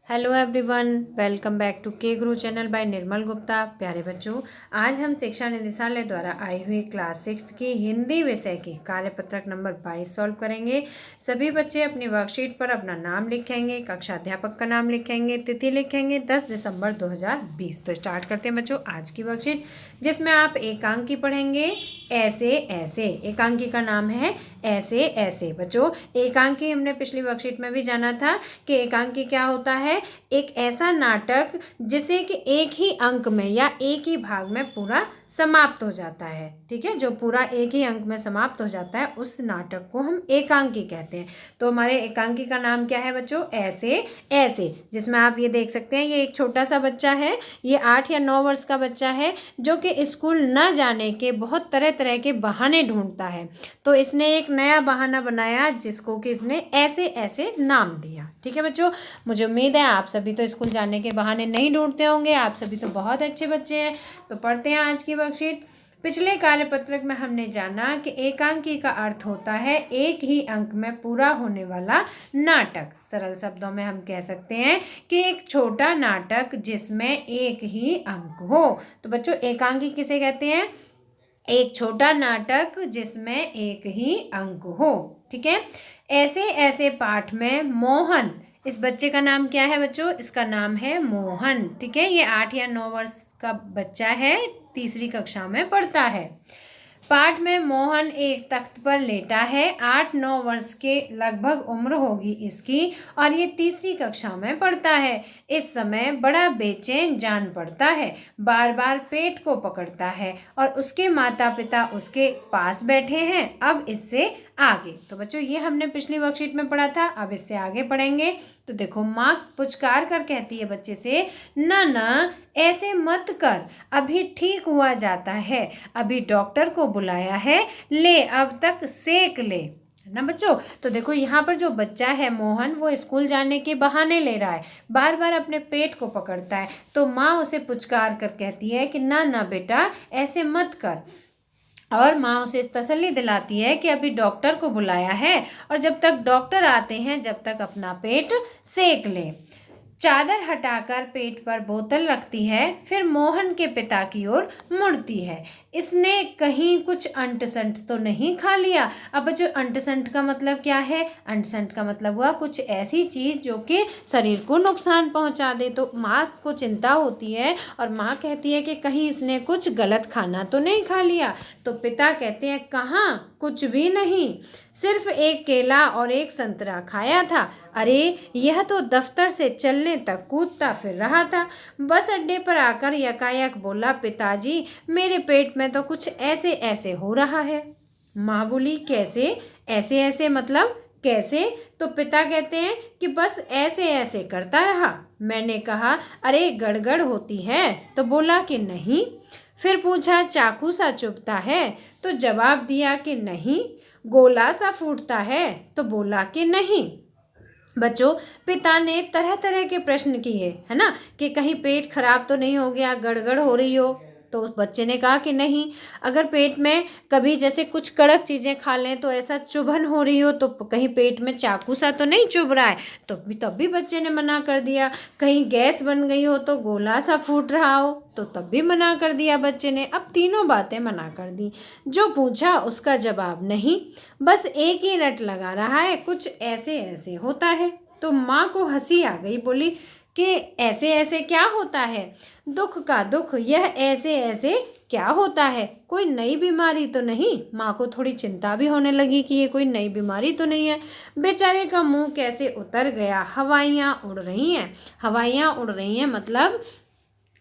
Hello everyone, welcome back to K Guru channel bye निर्मल गुप्ता। प्यारे बच्चों, आज हम शिक्षा निदेशालय द्वारा आई हुई क्लास 6 की हिंदी विषय की कार्यपत्रक नंबर 22 सॉल्व करेंगे। सभी बच्चे अपनी वर्कशीट पर अपना नाम लिखेंगे, कक्षा अध्यापक का नाम लिखेंगे, तिथि लिखेंगे 10 दिसंबर 2020। तो स्टार्ट करते हैं बच्चों आज की वर्कशीट, जिसमें आप एकांकी पढ़ेंगे ऐसे ऐसे। एकांकी का नाम है ऐसे ऐसे। बच्चों, एकांकी हमने पिछली वर्कशीट में भी जाना था कि एकांकी क्या होता है। एक ऐसा नाटक जिसे कि एक ही अंक में या एक ही भाग में पूरा समाप्त हो जाता है। ठीक है, जो पूरा एक ही अंक में समाप्त हो जाता है उस नाटक को हम एकांकी कहते हैं। तो हमारे एकांकी का नाम क्या है बच्चों? ऐसे ऐसे। जिसमें आप ये देख सकते हैं, ये एक छोटा सा बच्चा है, ये 8 या 9 वर्ष का बच्चा है, जो कि स्कूल न जाने के बहुत तरह तरह के बहाने ढूंढता है। तो इसने एक नया बहाना बनाया जिसको कि इसने ऐसे ऐसे नाम दिया। ठीक है बच्चों, मुझे उम्मीद है आप सभी तो स्कूल जाने के बहाने नहीं ढूंढते होंगे, आप सभी तो बहुत अच्छे बच्चे हैं। तो पढ़ते हैं आज की वर्कशीट। पिछले कार्यपत्रक में हमने जाना कि एकांकी का अर्थ होता है एक ही अंक में पूरा होने वाला नाटक। सरल शब्दों में हम कह सकते हैं कि एक छोटा नाटक जिसमें एक ही अंक हो। तो बच्चों, एकांकी किसे कहते हैं? एक छोटा नाटक जिसमें एक ही अंक हो। ठीक है, ऐसे ऐसे पाठ में मोहन, इस बच्चे का नाम क्या है बच्चों? इसका नाम है मोहन। ठीक है, ये 8 या 9 वर्ष का बच्चा है, तीसरी कक्षा में पढ़ता है। पाठ में मोहन एक तख्त पर लेटा है, 8-9 वर्ष के लगभग उम्र होगी इसकी, और ये तीसरी कक्षा में पढ़ता है। इस समय बड़ा बेचैन जान पड़ता है, बार बार पेट को पकड़ता है और उसके माता पिता उसके पास बैठे हैं। अब इससे आगे, तो बच्चों ये हमने पिछली वर्कशीट में पढ़ा था, अब इससे आगे पढ़ेंगे। तो देखो, माँ पुचकार कर कहती है बच्चे से, ना ना ऐसे मत कर, अभी ठीक हुआ जाता है, अभी डॉक्टर को बुलाया है, ले अब तक सेक ले। ना बच्चों, तो देखो यहाँ पर जो बच्चा है मोहन, वो स्कूल जाने के बहाने ले रहा है, बार बार अपने पेट को पकड़ता है। तो माँ उसे पुचकार कर कहती है कि ना ना बेटा, ऐसे मत कर। और माँ उसे तसल्ली दिलाती है कि अभी डॉक्टर को बुलाया है और जब तक डॉक्टर आते हैं जब तक अपना पेट सेक ले। चादर हटाकर पेट पर बोतल रखती है, फिर मोहन के पिता की ओर मुड़ती है। इसने कहीं कुछ अंट-संट तो नहीं खा लिया? अब जो अंट-संट का मतलब क्या है? अंट-संट का मतलब हुआ कुछ ऐसी चीज़ जो कि शरीर को नुकसान पहुंचा दे। तो माँ को चिंता होती है और माँ कहती है कि कहीं इसने कुछ गलत खाना तो नहीं खा लिया। तो पिता कहते हैं, कहाँ, कुछ भी नहीं, सिर्फ एक केला और एक संतरा खाया था। अरे यह तो दफ्तर से चलने तक कूदता फिर रहा था। बस अड्डे पर आकर यकायक बोला, पिताजी मेरे पेट में तो कुछ ऐसे ऐसे हो रहा है। माँ बोली, कैसे ऐसे ऐसे, मतलब कैसे? तो पिता कहते हैं कि बस ऐसे ऐसे करता रहा। मैंने कहा, अरे गड़गड़ होती है? तो बोला कि नहीं। फिर पूछा, चाकू सा चुभता है? तो जवाब दिया कि नहीं। गोला सा फूटता है? तो बोला कि नहीं। बच्चों, पिता ने तरह तरह के प्रश्न किए, है ना, कि कहीं पेट खराब तो नहीं हो गया, गड़गड़ हो रही हो? तो उस बच्चे ने कहा कि नहीं। अगर पेट में कभी जैसे कुछ कड़क चीज़ें खा लें तो ऐसा चुभन हो रही हो, तो कहीं पेट में चाकू सा तो नहीं चुभ रहा है? तो तब भी बच्चे ने मना कर दिया। कहीं गैस बन गई हो, तो गोला सा फूट रहा हो, तो तब भी मना कर दिया बच्चे ने। अब तीनों बातें मना कर दी। जो पूछा उसका जवाब नहीं, बस एक ही रट लगा रहा है, कुछ ऐसे ऐसे होता है। तो माँ को हंसी आ गई, बोली कि ऐसे ऐसे क्या होता है? दुख का दुख, यह ऐसे ऐसे क्या होता है? कोई नई बीमारी तो नहीं? माँ को थोड़ी चिंता भी होने लगी कि ये कोई नई बीमारी तो नहीं है। बेचारे का मुंह कैसे उतर गया, हवाइयाँ उड़ रही हैं। हवाइयाँ उड़ रही हैं मतलब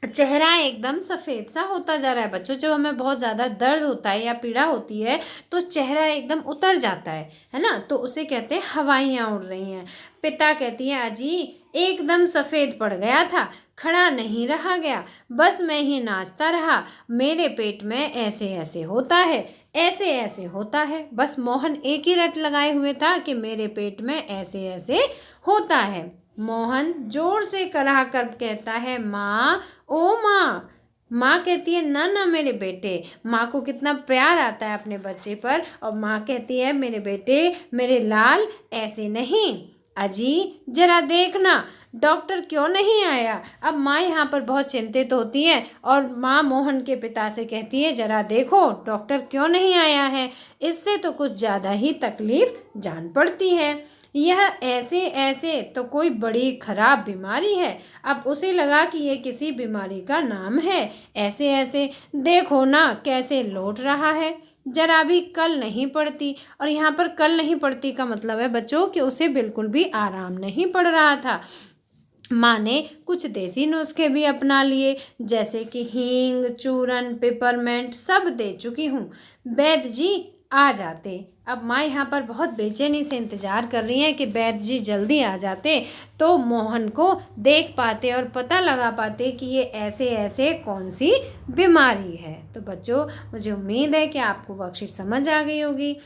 चेहरा एकदम सफ़ेद सा होता जा रहा है। बच्चों, जब हमें बहुत ज़्यादा दर्द होता है या पीड़ा होती है तो चेहरा एकदम उतर जाता है ना, तो उसे कहते हैं हवाइयाँ उड़ रही हैं। पिता कहती है, अजी एकदम सफ़ेद पड़ गया था, खड़ा नहीं रहा गया, बस मैं ही नाचता रहा, मेरे पेट में ऐसे ऐसे होता है, ऐसे ऐसे होता है। बस मोहन एक ही रट लगाए हुए था कि मेरे पेट में ऐसे ऐसे होता है। मोहन जोर से कराह कर कहता है, माँ, ओ माँ। माँ कहती है, ना ना मेरे बेटे। माँ को कितना प्यार आता है अपने बच्चे पर, और माँ कहती है, मेरे बेटे, मेरे लाल, ऐसे नहीं। अजी जरा देखना डॉक्टर क्यों नहीं आया। अब माँ यहाँ पर बहुत चिंतित होती है और माँ मोहन के पिता से कहती है जरा देखो डॉक्टर क्यों नहीं आया है, इससे तो कुछ ज़्यादा ही तकलीफ जान पड़ती है। यह ऐसे ऐसे तो कोई बड़ी खराब बीमारी है। अब उसे लगा कि ये किसी बीमारी का नाम है। ऐसे ऐसे देखो ना कैसे लौट रहा है, जरा भी कल नहीं पड़ती। और यहाँ पर कल नहीं पड़ती का मतलब है बच्चों कि उसे बिल्कुल भी आराम नहीं पड़ रहा था। माँ ने कुछ देसी नुस्खे भी अपना लिए, जैसे कि हींग, चूरन, पेपरमेंट सब दे चुकी हूँ। वैद्य जी आ जाते। अब माँ यहाँ पर बहुत बेचैनी से इंतज़ार कर रही हैं कि वैद्य जी जल्दी आ जाते तो मोहन को देख पाते और पता लगा पाते कि ये ऐसे ऐसे कौन सी बीमारी है। तो बच्चों मुझे उम्मीद है कि आपको वर्कशीट समझ आ गई होगी।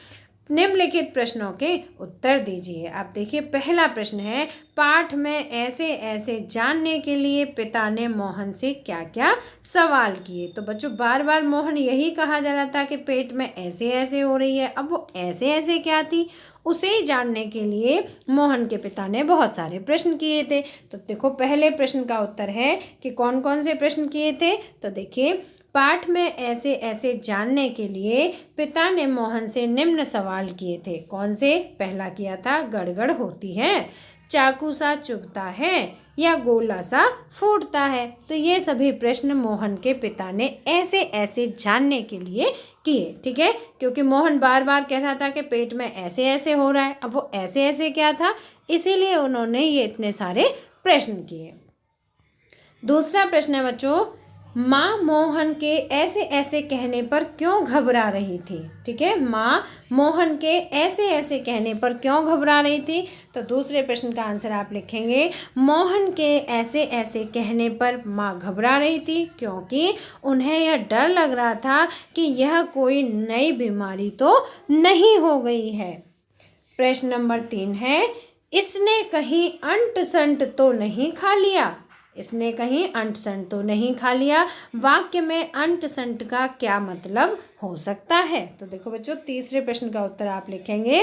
निम्नलिखित प्रश्नों के उत्तर दीजिए। आप देखिए पहला प्रश्न है, पाठ में ऐसे ऐसे जानने के लिए पिता ने मोहन से क्या क्या सवाल किए। तो बच्चों बार बार मोहन यही कहा जा रहा था कि पेट में ऐसे ऐसे हो रही है। अब वो ऐसे ऐसे क्या थी उसे जानने के लिए मोहन के पिता ने बहुत सारे प्रश्न किए थे। तो देखो पहले प्रश्न का उत्तर है कि कौन कौन से प्रश्न किए थे। तो देखिए पाठ में ऐसे ऐसे जानने के लिए पिता ने मोहन से निम्न सवाल किए थे। कौन से? पहला किया था गड़गड़ होती है, चाकू सा चुभता है या गोला सा फूटता है। तो ये सभी प्रश्न मोहन के पिता ने ऐसे ऐसे जानने के लिए किए। ठीक है, क्योंकि मोहन बार बार कह रहा था कि पेट में ऐसे ऐसे हो रहा है। अब वो ऐसे ऐसे क्या था, इसीलिए उन्होंने ये इतने सारे प्रश्न किए। दूसरा प्रश्न है बच्चों, माँ मोहन के ऐसे ऐसे कहने पर क्यों घबरा रही थी। ठीक है, माँ मोहन के ऐसे ऐसे कहने पर क्यों घबरा रही थी। तो दूसरे प्रश्न का आंसर आप लिखेंगे, मोहन के ऐसे ऐसे कहने पर माँ घबरा रही थी क्योंकि उन्हें यह डर लग रहा था कि यह कोई नई बीमारी तो नहीं हो गई है। प्रश्न नंबर 3 है, इसने कहीं अंट संट तो नहीं खा लिया। इसने कहीं अंट संट तो नहीं खा लिया। वाक्य में अंट संट का क्या मतलब हो सकता है। तो देखो बच्चों तीसरे प्रश्न का उत्तर आप लिखेंगे,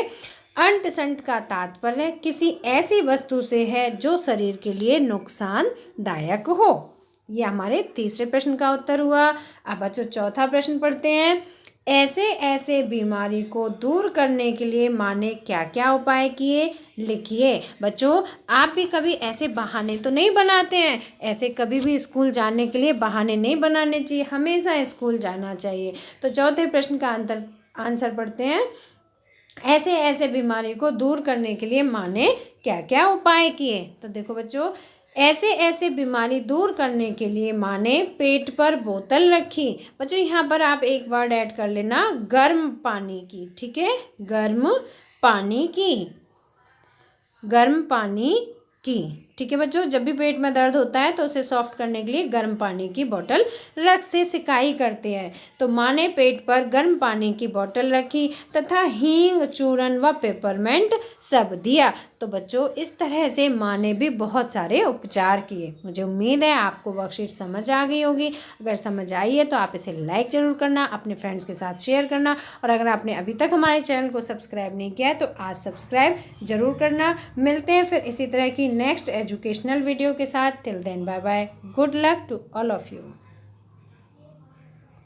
अंट संट का तात्पर्य किसी ऐसी वस्तु से है जो शरीर के लिए नुकसानदायक हो। यह हमारे तीसरे प्रश्न का उत्तर हुआ। अब बच्चों चौथा प्रश्न पढ़ते हैं, ऐसे ऐसे बीमारी को दूर करने के लिए माँ ने क्या क्या उपाय किए, लिखिए। बच्चों आप भी कभी ऐसे बहाने तो नहीं बनाते हैं, ऐसे कभी भी स्कूल जाने के लिए बहाने नहीं बनाने चाहिए, हमेशा स्कूल जाना चाहिए। तो चौथे प्रश्न का आंसर पढ़ते हैं, ऐसे ऐसे बीमारी को दूर करने के लिए माँ ने क्या क्या उपाय किए। तो देखो बच्चों ऐसे ऐसे बीमारी दूर करने के लिए माँ ने पेट पर बोतल रखी। बच्चों यहाँ पर आप एक वर्ड ऐड कर लेना, गर्म पानी की। ठीक है, गर्म पानी की, गर्म पानी की। ठीक है बच्चों, जब भी पेट में दर्द होता है तो उसे सॉफ्ट करने के लिए गर्म पानी की बोतल रख से सिकाई करते हैं। तो माँ ने पेट पर गर्म पानी की बोतल रखी तथा हींग, चूरन व पेपरमेंट सब दिया। तो बच्चों इस तरह से माँ ने भी बहुत सारे उपचार किए। मुझे उम्मीद है आपको वर्कशीट समझ आ गई होगी। अगर समझ आई है तो आप इसे लाइक ज़रूर करना, अपने फ्रेंड्स के साथ शेयर करना, और अगर आपने अभी तक हमारे चैनल को सब्सक्राइब नहीं किया है तो आज सब्सक्राइब जरूर करना। मिलते हैं फिर इसी तरह की नेक्स्ट एजुकेशनल वीडियो के साथ। Till then bye bye, good luck to all of you.